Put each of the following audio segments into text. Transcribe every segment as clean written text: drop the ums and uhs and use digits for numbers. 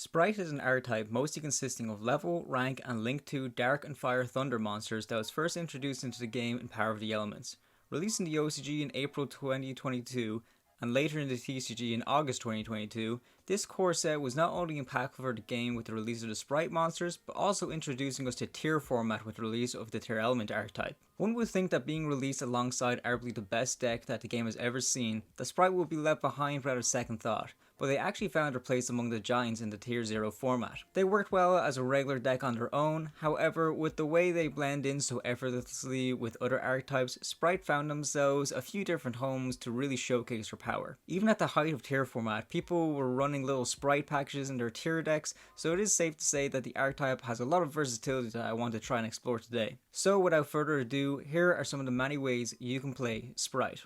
Spright is an archetype mostly consisting of level, rank, and linked to Dark and Fire Thunder monsters that was first introduced into the game in Power of the Elements. Released in the OCG in April 2022 and later in the TCG in August 2022, this core set was not only impactful for the game with the release of the Spright monsters, but also introducing us to tier format with the release of the Tier Element archetype. One would think that being released alongside arguably the best deck that the game has ever seen, the Spright would be left behind without a second thought, but they actually found their place among the giants in the Tier 0 format. They worked well as a regular deck on their own, however, with the way they blend in so effortlessly with other archetypes, Spright found themselves a few different homes to really showcase their power. Even at the height of tier format, people were running little Spright packages in their tier decks, so it is safe to say that the archetype has a lot of versatility that I want to try and explore today. So without further ado, here are some of the many ways you can play Spright.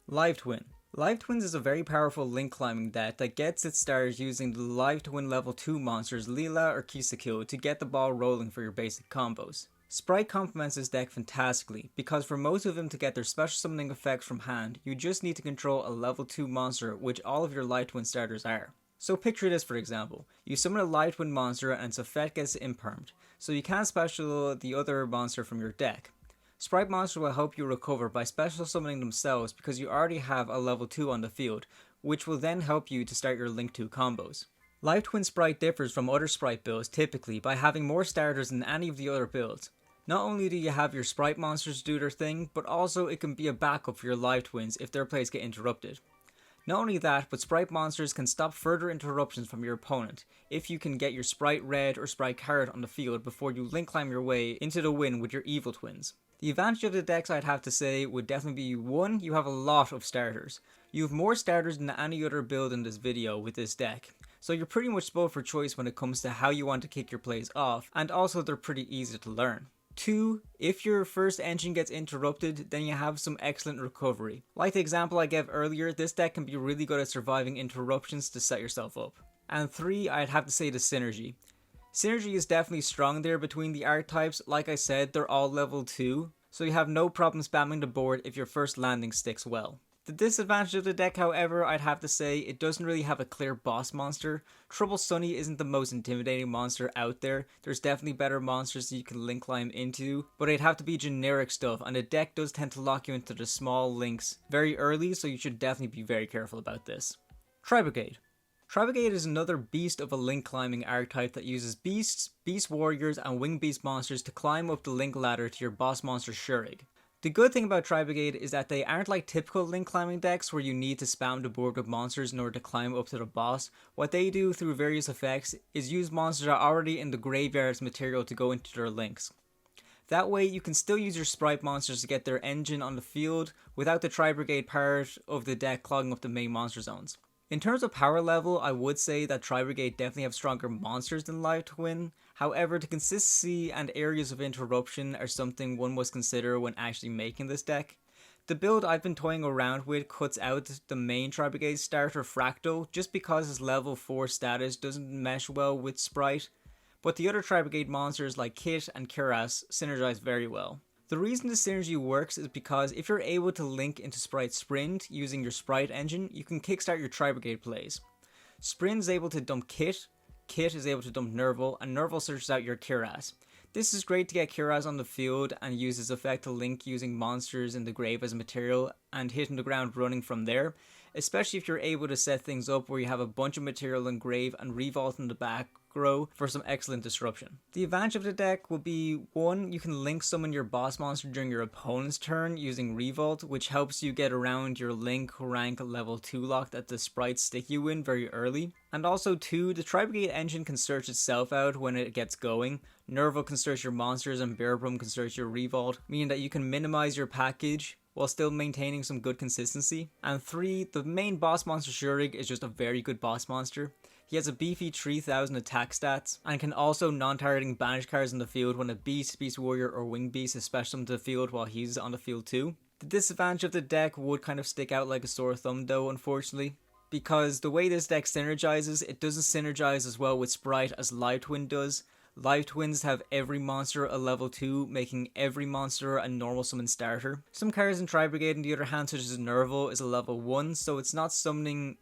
Live Twin. Live Twins is a very powerful link climbing deck that gets its start using the Live Twin level 2 monsters Leela or Kisakyo to get the ball rolling for your basic combos. Spright complements this deck fantastically, because for most of them to get their special summoning effects from hand, you just need to control a level 2 monster, which all of your Live Twin starters are. So picture this for example, you summon a Live Twin monster and its effect gets impermed, so you can't special the other monster from your deck. Spright monsters will help you recover by special summoning themselves because you already have a level 2 on the field, which will then help you to start your Link 2 combos. Live Twin Spright differs from other Spright builds typically by having more starters than any of the other builds. Not only do you have your Spright monsters do their thing, but also it can be a backup for your Live Twins if their plays get interrupted. Not only that, but Spright monsters can stop further interruptions from your opponent if you can get your Spright Red or Spright Carrot on the field before you link climb your way into the win with your Evil Twins. The advantage of the decks I'd have to say would definitely be 1, you have a lot of starters. You have more starters than any other build in this video with this deck, so you're pretty much spoiled for choice when it comes to how you want to kick your plays off, and also they're pretty easy to learn. 2, if your first engine gets interrupted, then you have some excellent recovery. Like the example I gave earlier, this deck can be really good at surviving interruptions to set yourself up. And 3, I'd have to say the synergy. Synergy is definitely strong there between the archetypes. Like I said, they're all level 2, so you have no problem spamming the board if your first landing sticks well. The disadvantage of the deck, however, I'd have to say it doesn't really have a clear boss monster. Trouble Sunny isn't the most intimidating monster out there. There's definitely better monsters that you can link climb into, but it'd have to be generic stuff, and the deck does tend to lock you into the small links very early, so you should definitely be very careful about this. Tri-Brigade. Tri-Brigade is another beast of a link climbing archetype that uses beasts, beast warriors, and winged beast monsters to climb up the link ladder to your boss monster Shurig. The good thing about Tri-Brigade is that they aren't like typical link climbing decks where you need to spam the board with monsters in order to climb up to the boss. What they do through various effects is use monsters that are already in the graveyard as material to go into their links. That way you can still use your Spright monsters to get their engine on the field without the Tri-Brigade part of the deck clogging up the main monster zones. In terms of power level, I would say that Tri-Brigade definitely have stronger monsters than Live Twin. However, the consistency and areas of interruption are something one must consider when actually making this deck. The build I've been toying around with cuts out the main Tri-Brigade starter Fractal just because his level 4 status doesn't mesh well with Spright, but the other Tri-Brigade monsters like Kit and Kiras synergize very well. The reason this synergy works is because if you're able to link into Spright Sprint using your Spright engine, you can kickstart your Tri-Brigade plays. Sprint is able to dump Kit, Kit is able to dump Nerval, and Nerval searches out your Kiras. This is great to get Kiras on the field and use his effect to link using monsters in the grave as material and hitting the ground running from there, especially if you're able to set things up where you have a bunch of material in grave and revault in the back row for some excellent disruption. The advantage of the deck will be 1, you can link summon your boss monster during your opponent's turn using revault, which helps you get around your link rank level 2 lock that the Sprites stick you in very early. And also 2, the Tri-Brigade engine can search itself out when it gets going. Nerval can search your monsters and Bearbrum can search your revault, meaning that you can minimize your package while still maintaining some good consistency. And 3, the main boss monster Shurig is just a very good boss monster. He has a beefy 3000 attack stats, and can also non-targeting banish cards in the field when a beast, beast warrior, or winged beast is special into the field while he's on the field too. The disadvantage of the deck would kind of stick out like a sore thumb though, unfortunately, because the way this deck synergizes, it doesn't synergize as well with Spright as Live Twin does. Live Twins have every monster a level 2, making every monster a normal summon starter. Some cards in Tri Brigade on the other hand, such as Nerval, is a level 1, so it's not something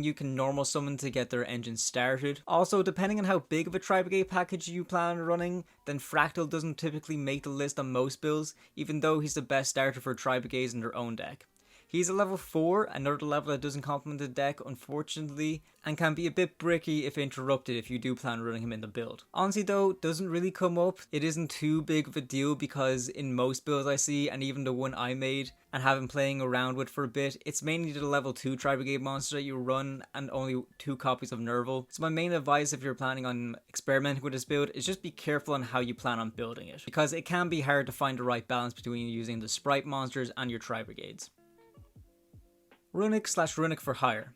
you can normal summon to get their engine started. Also, depending on how big of a Tri Brigade package you plan on running, then Fractal doesn't typically make the list on most builds, even though he's the best starter for Tri Brigades in their own deck. He's a level 4, another level that doesn't complement the deck, unfortunately, and can be a bit bricky if interrupted if you do plan on running him in the build. Honestly though, doesn't really come up. It isn't too big of a deal because in most builds I see, and even the one I made and have been playing around with for a bit, it's mainly the level 2 Tri Brigade monster that you run and only 2 copies of Nerval. So my main advice if you're planning on experimenting with this build is just be careful on how you plan on building it, because it can be hard to find the right balance between using the Spright monsters and your Tri Brigades. Runic/Runic for hire.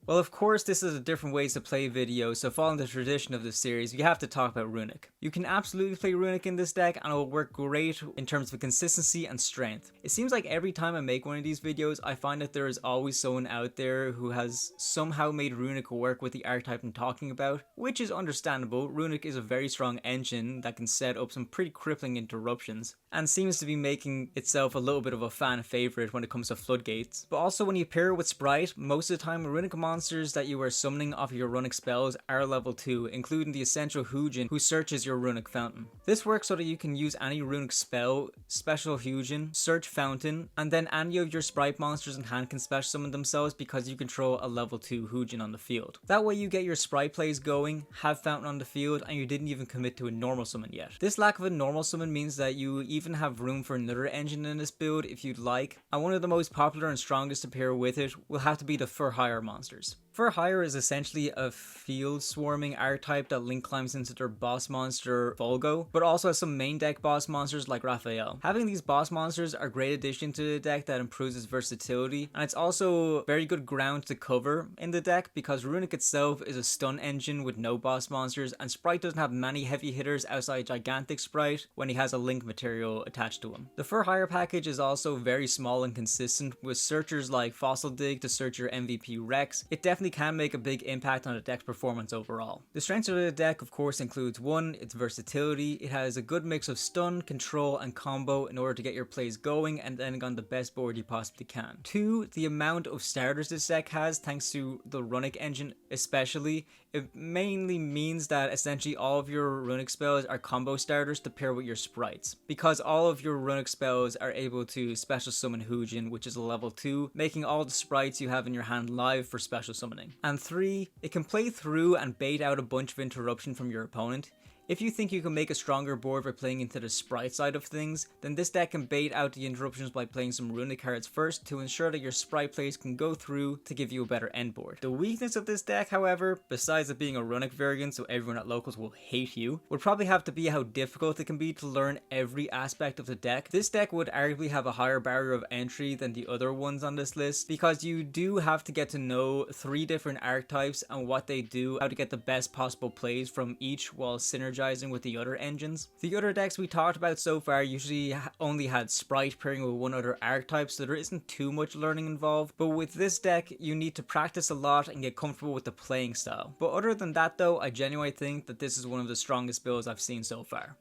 Well, of course, this is a different ways to play video, so following the tradition of this series, we have to talk about Runic. You can absolutely play Runic in this deck, and it will work great in terms of consistency and strength. It seems like every time I make one of these videos, I find that there is always someone out there who has somehow made Runic work with the archetype I'm talking about, which is understandable. Runic is a very strong engine that can set up some pretty crippling interruptions, and seems to be making itself a little bit of a fan favorite when it comes to floodgates. But also when you pair it with Spright, most of the time Runic monsters that you are summoning off of your Runic spells are level 2, including the essential Hugin who searches your Runic Fountain. This works so that you can use any Runic spell, special Hugin, search Fountain, and then any of your Spright monsters in hand can special summon themselves because you control a level 2 Hugin on the field. That way you get your Spright plays going, have Fountain on the field, and you didn't even commit to a normal summon yet. This lack of a normal summon means that you even have room for another engine in this build if you'd like, and one of the most popular and strongest to pair with it will have to be the For Hire monsters. For Hire is essentially a field swarming archetype that link climbs into their boss monster Volgo, but also has some main deck boss monsters like Raphael. Having these boss monsters are a great addition to the deck that improves its versatility, and it's also very good ground to cover in the deck because Runic itself is a stun engine with no boss monsters, and Spright doesn't have many heavy hitters outside Gigantic Spright when he has a link material attached to him. The For Hire package is also very small and consistent, with searchers like Fossil Dig to search your MVP Rex. It definitely can make a big impact on the deck's performance overall. The strengths of the deck of course includes 1, its versatility. It has a good mix of stun, control, and combo in order to get your plays going and ending on the best board you possibly can. 2, the amount of starters this deck has thanks to the Runic engine especially. It mainly means that essentially all of your Runic spells are combo starters to pair with your Sprights, because all of your Runic spells are able to special summon Hugin, which is a level 2, making all the Sprights you have in your hand live for special summoning. And 3, it can play through and bait out a bunch of interruption from your opponent. If you think you can make a stronger board by playing into the Spright side of things, then this deck can bait out the interruptions by playing some Runic cards first to ensure that your Spright plays can go through to give you a better end board. The weakness of this deck, however, besides it being a Runic variant so everyone at locals will hate you, would probably have to be how difficult it can be to learn every aspect of the deck. This deck would arguably have a higher barrier of entry than the other ones on this list, because you do have to get to know 3 different archetypes and what they do, how to get the best possible plays from each while synergizing with the other engines. The other decks we talked about so far usually only had Spright pairing with one other archetype, so there isn't too much learning involved, but with this deck you need to practice a lot and get comfortable with the playing style. But other than that though, I genuinely think that this is one of the strongest builds I've seen so far.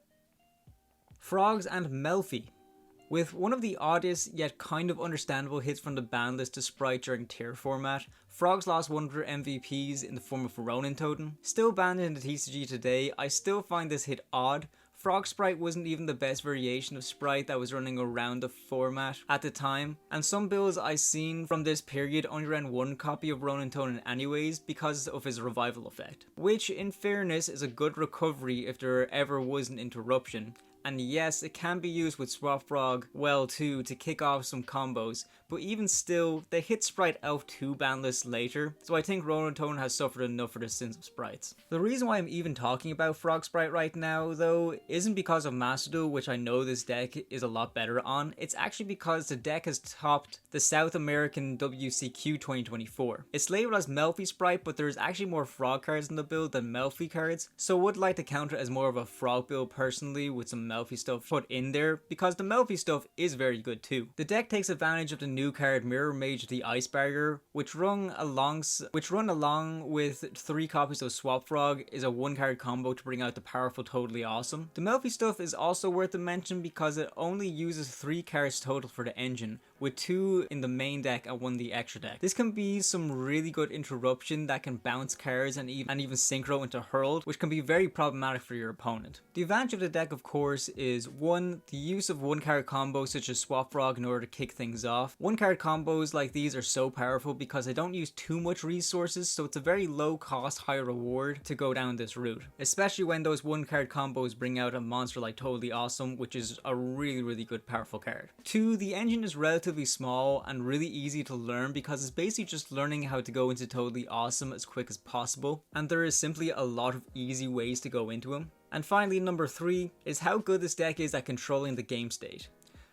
Frogs and Melfi. With one of the oddest yet kind of understandable hits from the ban list to Spright during tier format, Frogs lost one of their MVPs in the form of Ronin Totem. Still banned in the TCG today, I still find this hit odd. Frog Spright wasn't even the best variation of Spright that was running around the format at the time, and some builds I seen from this period only ran 1 copy of Ronin Totem anyways because of his revival effect, which in fairness is a good recovery if there ever was an interruption. And yes, it can be used with Swap Frog well too to kick off some combos, but even still, they hit Spright out 2 ban lists later, so I think Ronin Totem has suffered enough for the sins of Sprights. The reason why I'm even talking about Frog Spright right now though, isn't because of Master Duel, which I know this deck is a lot better on. It's actually because the deck has topped the South American WCQ 2024. It's labeled as Melfi Spright, but there's actually more Frog cards in the build than Melfi cards, so would like to counter it as more of a Frog build personally with some Melfi stuff put in there, because the Melfi stuff is very good too. The deck takes advantage of the new new card Mirror Mage the Ice Barrier, which run along with 3 copies of Swap Frog, is a 1-card combo to bring out the powerful Totally Awesome. The Melfi stuff is also worth a mention because it only uses 3 cards total for the engine, with 2 in the main deck and 1 in the extra deck. This can be some really good interruption that can bounce cards and even synchro into Hurled, which can be very problematic for your opponent. The advantage of the deck, of course, is 1. The use of 1-card combos such as Swap Frog in order to kick things off. 1-card combos like these are so powerful because they don't use too much resources, so it's a very low cost, high reward to go down this route, especially when those 1-card combos bring out a monster like Totally Awesome, which is a really good powerful card. 2. The engine is relatively small and really easy to learn because it's basically just learning how to go into Totally Awesome as quick as possible, and there is simply a lot of easy ways to go into him. And finally, number 3 is how good this deck is at controlling the game state.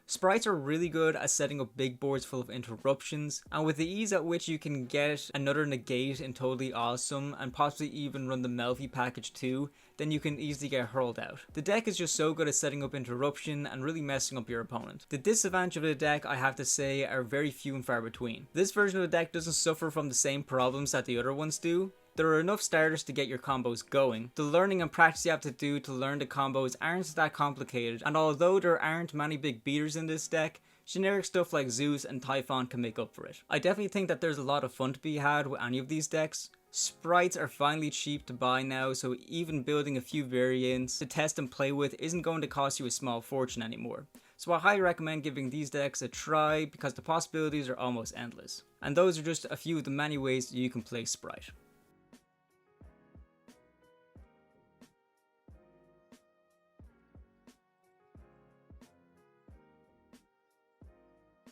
Sprites are really good at setting up big boards full of interruptions, and with the ease at which you can get another negate in Totally Awesome and possibly even run the Melfi package too, then you can easily get hurled out. The deck is just so good at setting up interruption and really messing up your opponent. The disadvantage of the deck, I have to say, are very few and far between. This version of the deck doesn't suffer from the same problems that the other ones do. There are enough starters to get your combos going. The learning and practice you have to do to learn the combos aren't that complicated, and although there aren't many big beaters in this deck, generic stuff like Zeus and Typhon can make up for it. I definitely think that there's a lot of fun to be had with any of these decks. Sprites are finally cheap to buy now, so even building a few variants to test and play with isn't going to cost you a small fortune anymore. So I highly recommend giving these decks a try because the possibilities are almost endless. And those are just a few of the many ways you can play Spright.